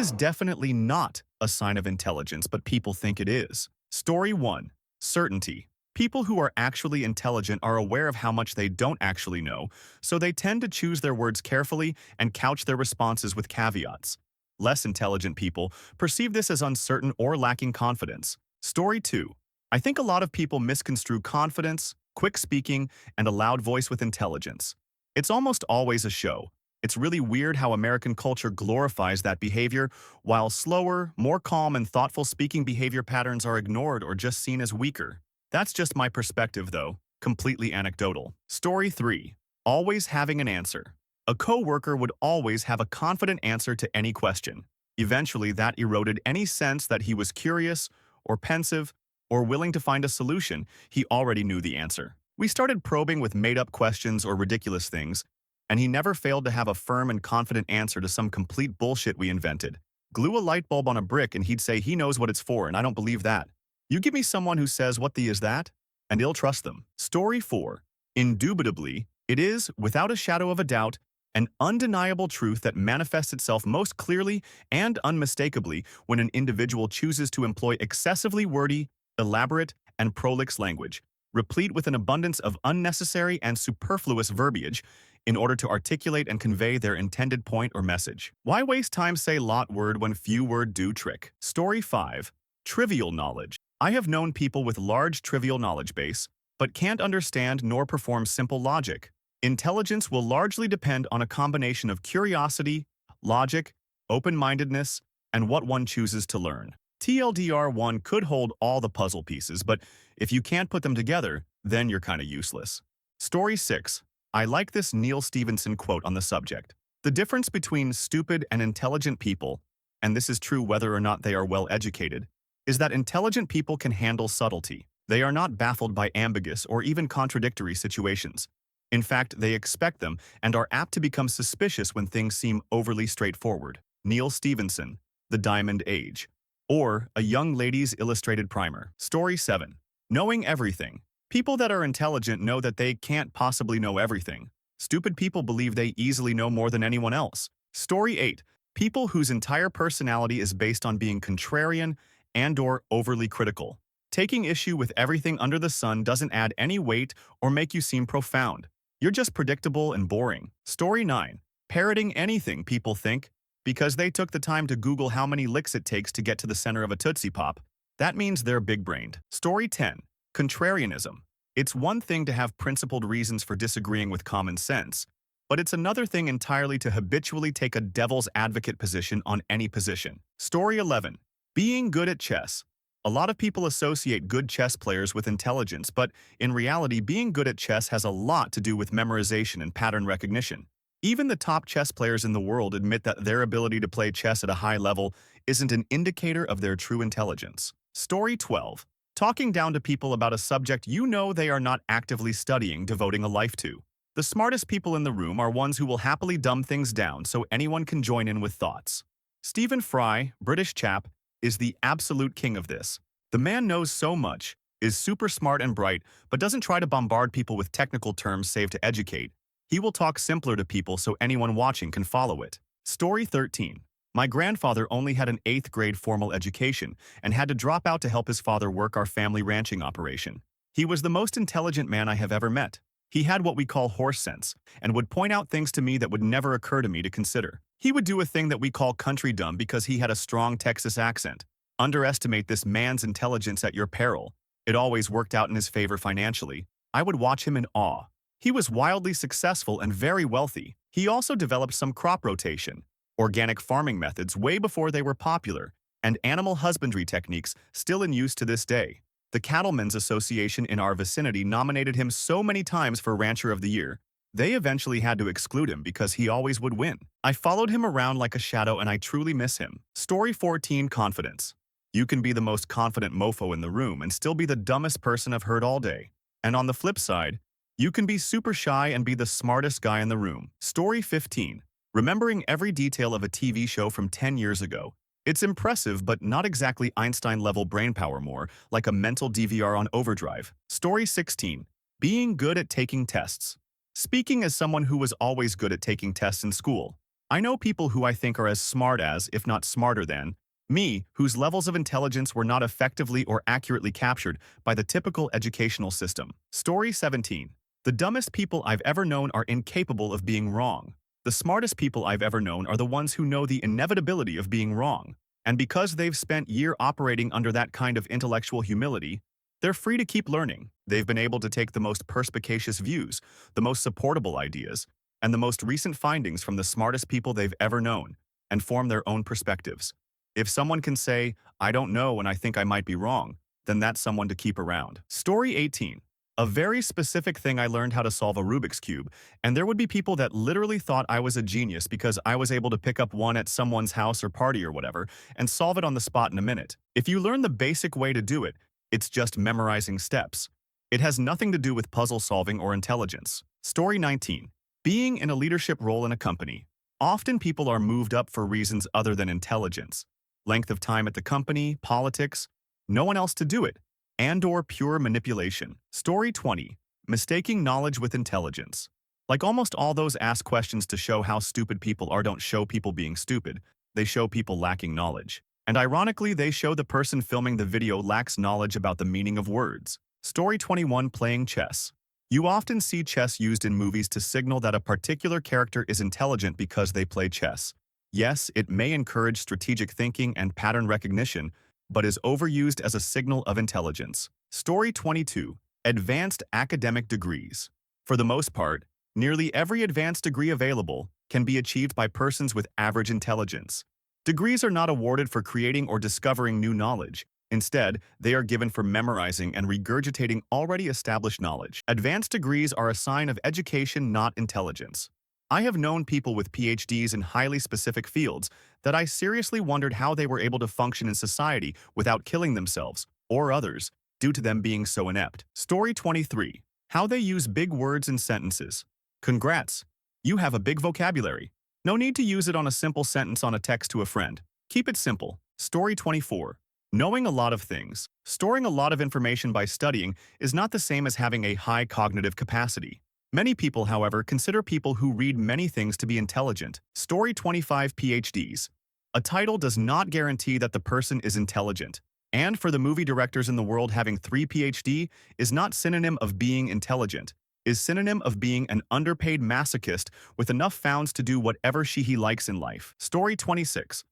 is definitely not a sign of intelligence, but people think it is. Story 1. Certainty. People who are actually intelligent are aware of how much they don't actually know, so they tend to choose their words carefully and couch their responses with caveats. Less intelligent people perceive this as uncertain or lacking confidence. Story 2. I think a lot of people misconstrue confidence, quick speaking, and a loud voice with intelligence. It's almost always a show. It's really weird how American culture glorifies that behavior, while slower, more calm and thoughtful speaking behavior patterns are ignored or just seen as weaker. That's just my perspective, though, completely anecdotal. Story 3. Always having an answer. A coworker would always have a confident answer to any question. Eventually, that eroded any sense that he was curious or pensive or willing to find a solution. He already knew the answer. We started probing with made-up questions or ridiculous things, and he never failed to have a firm and confident answer to some complete bullshit we invented. Glue a light bulb on a brick and he'd say he knows what it's for, and I don't believe that. You give me someone who says, "What the is that?" and you'll trust them. Story 4. Indubitably, it is, without a shadow of a doubt, an undeniable truth that manifests itself most clearly and unmistakably when an individual chooses to employ excessively wordy, elaborate, and prolix language, replete with an abundance of unnecessary and superfluous verbiage, in order to articulate and convey their intended point or message. Why waste time say lot word when few word do trick? Story 5. Trivial knowledge. I have known people with large trivial knowledge base, but can't understand nor perform simple logic. Intelligence will largely depend on a combination of curiosity, logic, open-mindedness, and what one chooses to learn. TLDR, one could hold all the puzzle pieces, but if you can't put them together, then you're kinda useless. Story 6. I like this Neil Stephenson quote on the subject. The difference between stupid and intelligent people, and this is true whether or not they are well educated, is that intelligent people can handle subtlety. They are not baffled by ambiguous or even contradictory situations. In fact, they expect them and are apt to become suspicious when things seem overly straightforward. Neil Stephenson, The Diamond Age, or A Young Lady's Illustrated Primer. Story 7. Knowing everything. People that are intelligent know that they can't possibly know everything. Stupid people believe they easily know more than anyone else. Story 8. People whose entire personality is based on being contrarian and/or overly critical. Taking issue with everything under the sun doesn't add any weight or make you seem profound. You're just predictable and boring. Story 9. Parroting anything people think. Because they took the time to Google how many licks it takes to get to the center of a Tootsie Pop, that means they're big-brained. Story 10. Contrarianism. It's one thing to have principled reasons for disagreeing with common sense, but it's another thing entirely to habitually take a devil's advocate position on any position. Story 11. Being good at chess. A lot of people associate good chess players with intelligence, but in reality, being good at chess has a lot to do with memorization and pattern recognition. Even the top chess players in the world admit that their ability to play chess at a high level isn't an indicator of their true intelligence. Story 12. Talking down to people about a subject you know they are not actively studying, devoting a life to. The smartest people in the room are ones who will happily dumb things down so anyone can join in with thoughts. Stephen Fry, British chap, is the absolute king of this. The man knows so much, is super smart and bright, but doesn't try to bombard people with technical terms save to educate. He will talk simpler to people so anyone watching can follow it. Story 13. My grandfather only had an 8th grade formal education and had to drop out to help his father work our family ranching operation. He was the most intelligent man I have ever met. He had what we call horse sense and would point out things to me that would never occur to me to consider. He would do a thing that we call country dumb because he had a strong Texas accent. Underestimate this man's intelligence at your peril. It always worked out in his favor financially. I would watch him in awe. He was wildly successful and very wealthy. He also developed some crop rotation, organic farming methods way before they were popular, and animal husbandry techniques still in use to this day. The Cattlemen's Association in our vicinity nominated him so many times for Rancher of the Year, they eventually had to exclude him because he always would win. I followed him around like a shadow and I truly miss him. Story 14. Confidence. You can be the most confident mofo in the room and still be the dumbest person I've heard all day. And on the flip side, you can be super shy and be the smartest guy in the room. Story 15. Remembering every detail of a TV show from 10 years ago. It's impressive, but not exactly Einstein-level brainpower, more like a mental DVR on overdrive. Story 16. Being good at taking tests. Speaking as someone who was always good at taking tests in school, I know people who I think are as smart as, if not smarter than, me, whose levels of intelligence were not effectively or accurately captured by the typical educational system. Story 17. The dumbest people I've ever known are incapable of being wrong. The smartest people I've ever known are the ones who know the inevitability of being wrong. And because they've spent years operating under that kind of intellectual humility, they're free to keep learning. They've been able to take the most perspicacious views, the most supportable ideas, and the most recent findings from the smartest people they've ever known, and form their own perspectives. If someone can say, I don't know and I think I might be wrong, then that's someone to keep around. Story 18. A very specific thing I learned how to solve a Rubik's Cube, and there would be people that literally thought I was a genius because I was able to pick up one at someone's house or party or whatever and solve it on the spot in a minute. If you learn the basic way to do it, it's just memorizing steps. It has nothing to do with puzzle solving or intelligence. Story 19. Being in a leadership role in a company. Often people are moved up for reasons other than intelligence. Length of time at the company, politics, no one else to do it, and/or pure manipulation. Story 20. Mistaking knowledge with intelligence. Like almost all those ask questions to show how stupid people are don't show people being stupid, they show people lacking knowledge. And ironically, they show the person filming the video lacks knowledge about the meaning of words. Story 21. Playing chess. You often see chess used in movies to signal that a particular character is intelligent because they play chess. Yes, it may encourage strategic thinking and pattern recognition, but is overused as a signal of intelligence. Story 22. Advanced academic degrees. For the most part, nearly every advanced degree available can be achieved by persons with average intelligence. Degrees are not awarded for creating or discovering new knowledge. Instead, they are given for memorizing and regurgitating already established knowledge. Advanced degrees are a sign of education, not intelligence. I have known people with PhDs in highly specific fields that I seriously wondered how they were able to function in society without killing themselves or others due to them being so inept. Story 23. How they use big words in sentences. Congrats! You have a big vocabulary. No need to use it on a simple sentence on a text to a friend. Keep it simple. Story 24. Knowing a lot of things. Storing a lot of information by studying is not the same as having a high cognitive capacity. Many people, however, consider people who read many things to be intelligent. Story 25. PhDs. A title does not guarantee that the person is intelligent. And for the movie directors in the world, having 3 PhD is not synonym of being intelligent, is synonym of being an underpaid masochist with enough founds to do whatever he likes in life. Story 26.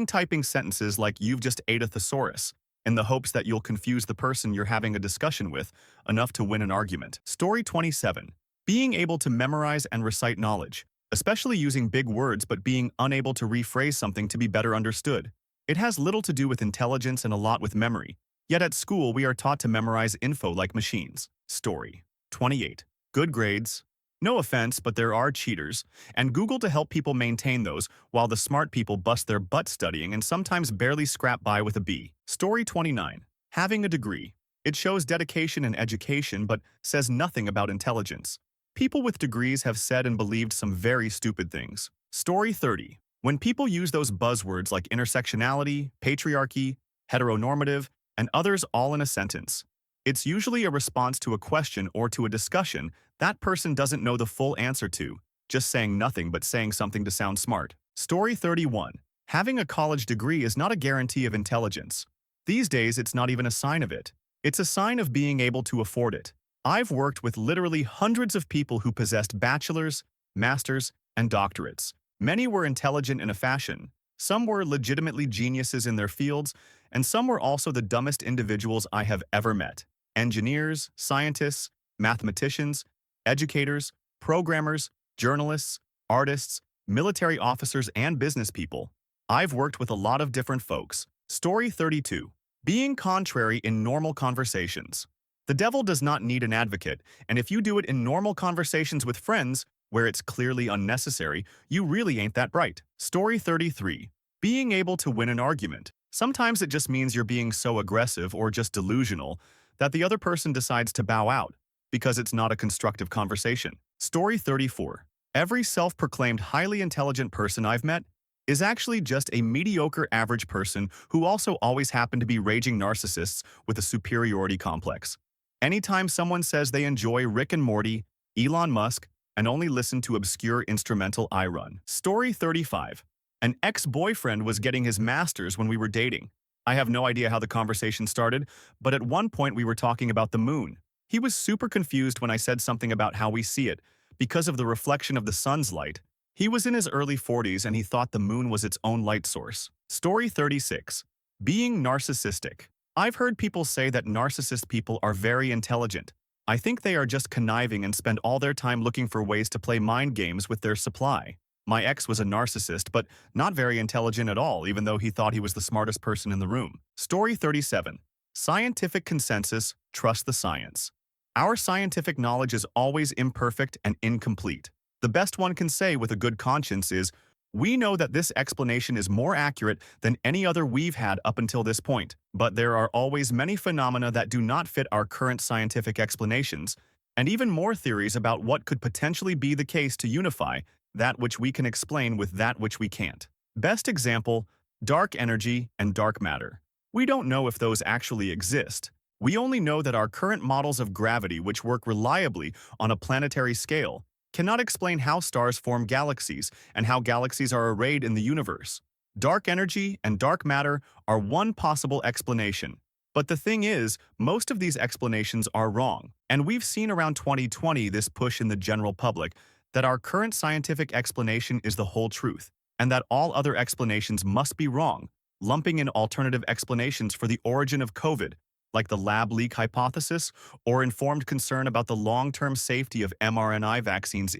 Typing sentences like you've just ate a thesaurus, in the hopes that you'll confuse the person you're having a discussion with enough to win an argument. Story 27. Being able to memorize and recite knowledge, especially using big words but being unable to rephrase something to be better understood. It has little to do with intelligence and a lot with memory. Yet at school we are taught to memorize info like machines. Story 28. Good grades. No offense, but there are cheaters, and Google to help people maintain those, while the smart people bust their butt studying and sometimes barely scrap by with a B. Story 29. Having a degree. It shows dedication and education but says nothing about intelligence. People with degrees have said and believed some very stupid things. Story 30. When people use those buzzwords like intersectionality, patriarchy, heteronormative, and others all in a sentence, it's usually a response to a question or to a discussion that person doesn't know the full answer to, just saying nothing but saying something to sound smart. Story 31. Having a college degree is not a guarantee of intelligence. These days, it's not even a sign of it. It's a sign of being able to afford it. I've worked with literally hundreds of people who possessed bachelor's, master's, and doctorates. Many were intelligent in a fashion. Some were legitimately geniuses in their fields, and some were also the dumbest individuals I have ever met. Engineers, scientists, mathematicians, educators, programmers, journalists, artists, military officers, and business people. I've worked with a lot of different folks. Story 32. Being contrary in normal conversations. The devil does not need an advocate, and if you do it in normal conversations with friends, where it's clearly unnecessary, you really ain't that bright. Story 33. Being able to win an argument. Sometimes it just means you're being so aggressive or just delusional that the other person decides to bow out because it's not a constructive conversation. Story 34. Every self-proclaimed highly intelligent person I've met is actually just a mediocre average person who also always happen to be raging narcissists with a superiority complex. Anytime someone says they enjoy Rick and Morty, Elon Musk, and only listen to obscure instrumental I run. Story 35. An ex-boyfriend was getting his master's when we were dating. I have no idea how the conversation started, but at one point we were talking about the moon. He was super confused when I said something about how we see it, because of the reflection of the sun's light. He was in his early 40s and he thought the moon was its own light source. Story 36. Being narcissistic. I've heard people say that narcissist people are very intelligent. I think they are just conniving and spend all their time looking for ways to play mind games with their supply. My ex was a narcissist, but not very intelligent at all, even though he thought he was the smartest person in the room. Story 37. Scientific consensus, trust the science. Our scientific knowledge is always imperfect and incomplete. The best one can say with a good conscience is, we know that this explanation is more accurate than any other we've had up until this point, but there are always many phenomena that do not fit our current scientific explanations, and even more theories about what could potentially be the case to unify that which we can explain with that which we can't. Best example, dark energy and dark matter. We don't know if those actually exist. We only know that our current models of gravity, which work reliably on a planetary scale, cannot explain how stars form galaxies and how galaxies are arrayed in the universe. Dark energy and dark matter are one possible explanation. But the thing is, most of these explanations are wrong, and we've seen around 2020 this push in the general public that our current scientific explanation is the whole truth, and that all other explanations must be wrong, lumping in alternative explanations for the origin of COVID, like the lab leak hypothesis, or informed concern about the long-term safety of mRNA vaccines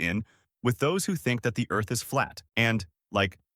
with those who think that the Earth is flat. And,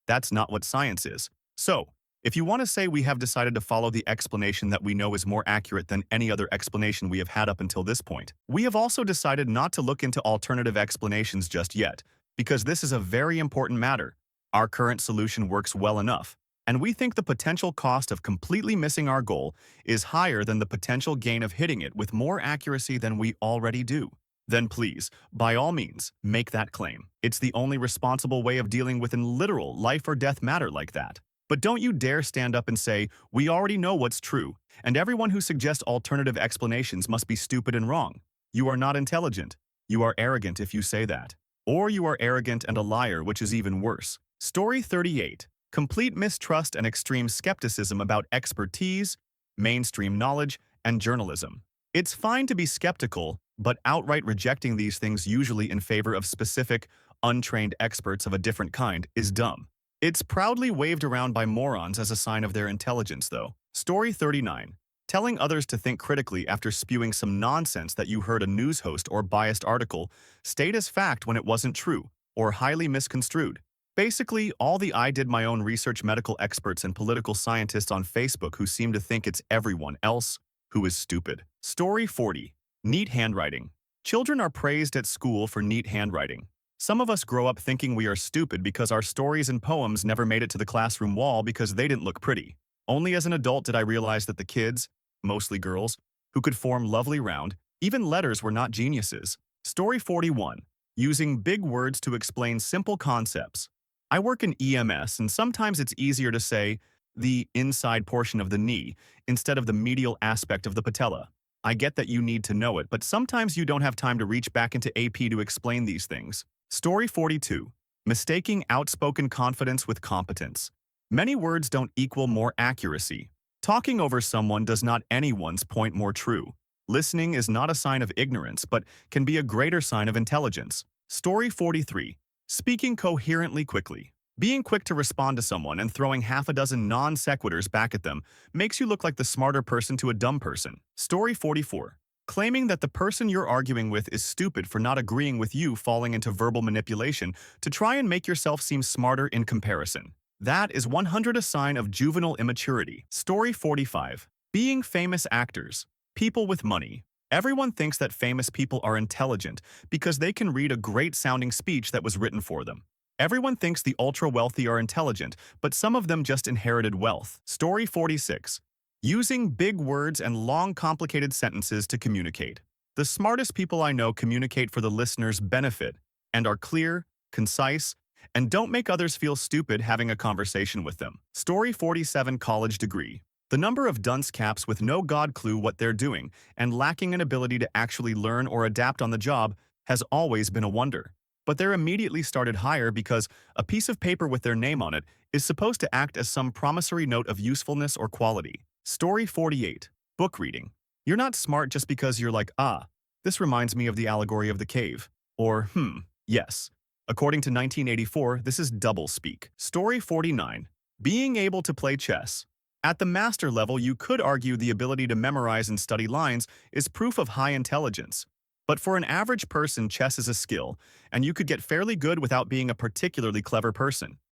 that's not what science is. So, if you want to say we have decided to follow the explanation that we know is more accurate than any other explanation we have had up until this point, we have also decided not to look into alternative explanations just yet, because this is a very important matter. Our current solution works well enough, and we think the potential cost of completely missing our goal is higher than the potential gain of hitting it with more accuracy than we already do. Then please, by all means, make that claim. It's the only responsible way of dealing with an literal life or death matter like that. But don't you dare stand up and say, we already know what's true, and everyone who suggests alternative explanations must be stupid and wrong. You are not intelligent. You are arrogant if you say that. Or you are arrogant and a liar, which is even worse. Story 38. Complete mistrust and extreme skepticism about expertise, mainstream knowledge, and journalism. It's fine to be skeptical, but outright rejecting these things usually in favor of specific, untrained experts of a different kind is dumb. It's proudly waved around by morons as a sign of their intelligence, though. Story 39. Telling others to think critically after spewing some nonsense that you heard a news host or biased article state as fact when it wasn't true, or highly misconstrued. Basically, all the I did my own research medical experts and political scientists on Facebook who seem to think it's everyone else who is stupid. Story 40. Neat handwriting. Children are praised at school for neat handwriting. Some of us grow up thinking we are stupid because our stories and poems never made it to the classroom wall because they didn't look pretty. Only as an adult did I realize that the kids, mostly girls, who could form lovely round, even letters were not geniuses. Story 41. Using big words to explain simple concepts. I work in EMS, and sometimes it's easier to say the inside portion of the knee instead of the medial aspect of the patella. I get that you need to know it, but sometimes you don't have time to reach back into AP to explain these things. Story 42. Mistaking outspoken confidence with competence. Many words don't equal more accuracy. Talking over someone does not anyone's point more true. Listening is not a sign of ignorance, but can be a greater sign of intelligence. Story 43. Speaking coherently quickly. Being quick to respond to someone and throwing half a dozen non-sequiturs back at them makes you look like the smarter person to a dumb person. Story 44. Claiming that the person you're arguing with is stupid for not agreeing with you, falling into verbal manipulation to try and make yourself seem smarter in comparison. That is 100 a sign of juvenile immaturity. Story 45. Being famous actors. People with money. Everyone thinks that famous people are intelligent because they can read a great-sounding speech that was written for them. Everyone thinks the ultra-wealthy are intelligent, but some of them just inherited wealth. Story 46. Using big words and long, complicated sentences to communicate. The smartest people I know communicate for the listener's benefit and are clear, concise, and don't make others feel stupid having a conversation with them. Story 47. College degree. The number of dunce caps with no god clue what they're doing and lacking an ability to actually learn or adapt on the job has always been a wonder. but they're immediately started higher because a piece of paper with their name on it is supposed to act as some promissory note of usefulness or quality. Story 48. Book reading. You're not smart just because you're like, ah, this reminds me of the allegory of the cave. Or, yes. According to 1984, this is double speak. Story 49. Being able to play chess. At the master level, you could argue the ability to memorize and study lines is proof of high intelligence. But for an average person, chess is a skill, and you could get fairly good without being a particularly clever person.